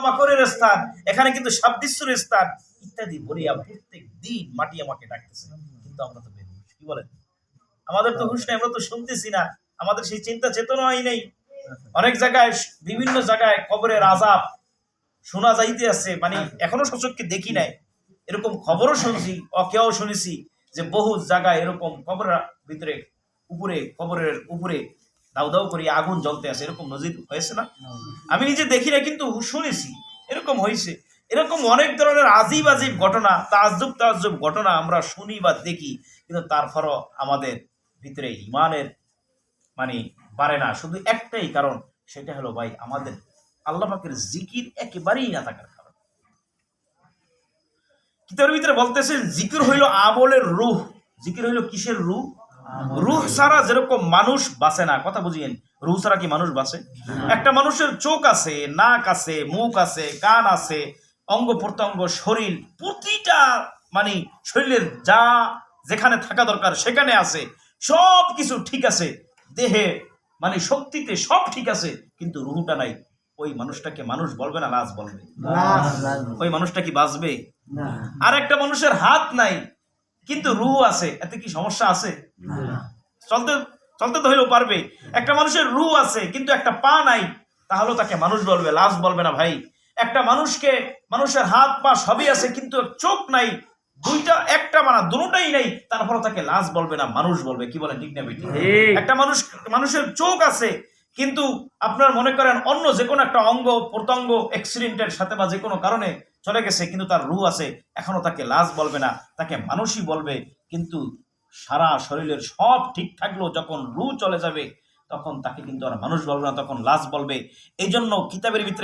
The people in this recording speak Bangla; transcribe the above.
মাকড়ের স্থান, এখানে কিন্তু সাবদৃশ্যের স্থান ইত্যাদি বলিয়া প্রত্যেক দিন মাটি আমাকে ডাকতেছে, কিন্তু আমরা তো বেহুশ। কি বলেন? আমাদের তো হুশ নেই, আমরা তো শুনতেছি না, আমাদের সেই চিন্তা চেতনাই নেই। অনেক জায়গায়, বিভিন্ন জায়গায় কবরের আযাব শোনা যাইতে আছে, মানে এখনো সচক্ষে দেখি নাই, এরকম খবরও শুনছি, অকেও শুনেছি যে বহু জায়গায় এরকম কবরের ভিতরে উপরে, কবরের উপরে দাউ দাউ করে আগুন জ্বলতে আছে, এরকম নজির হয়েছে না? আমি নিজে দেখি না, কিন্তু শুনেছি এরকম হয়েছে। এরকম অনেক ধরনের আজিব আজিব ঘটনা, তাজ্জুব তাজ্জুব ঘটনা আমরা শুনি বা দেখি, কিন্তু তারপরও আমাদের ভিতরে ইমানের মানে বাড়ে না। শুধু একটাই কারণ, সেটা হলো ভাই আমাদের আল্লাহ পাকের জিকির একেবারেই না থাকার কারণ। কিতাবের ভিতরে বলতেছেন জিকির হইল আমলের রূহ। জিকির হইল কিসের রূহ? রূহ ছাড়া যেরকম মানুষ বাঁচে না, কথা বুঝিয়েন, রূহ ছাড়া কি মানুষ বাঁচে? একটা মানুষের চোখ আছে, নাক আছে, মুখ আছে, কান আছে, অঙ্গ প্রত্যঙ্গ, শরীর, প্রতিটা মানে শরীরের যা যেখানে থাকা দরকার সেখানে আছে, সব কিছু ঠিক আছে, দেহে মানে শক্তিতে সব ঠিক আছে, কিন্তু রূহটা নাই। ওই মানুষটাকে মানুষ বলবে না লাশ বলবে? ওই মানুষটা কি বাঁচবে? আর একটা মানুষের হাত নাই কিন্তু রূহ আছে, এতে কি সমস্যা আছে? চলতে চলতে তো হইলেও পারবে। একটা মানুষের রূহ আছে কিন্তু একটা পা নাই, তাহলে তাকে মানুষ বলবে, লাশ বলবে না ভাই। একটা মানুষকে, মানুষের হাত পা সবই আছে কিন্তু চোখ নাই, দুইটা একটা মানা দুটোটাই নাই, তারপরে তাকে লাশ বলবে না, মানুষ বলবে। কি বলেন, ঠিক না বেটি? একটা মানুষের চোখ আছে কিন্তু আপনার মনে করেন অন্য যে কোনো একটা অঙ্গ প্রত্যঙ্গ অ্যাক্সিডেন্টের সাথে বা যে কোনো কারণে চলে গেছে, কিন্তু তার রূহ আছে, এখনো তাকে লাশ বলবে না, তাকে মানুষই বলবে। কিন্তু সারা শরীরের সব ঠিক থাকলেও যখন রূহ চলে যাবে, তখন তাকে কিন্তু আর মানুষ বলবে না, তখন লাশ বলবে। এই জন্য কিতাবের ভিতরে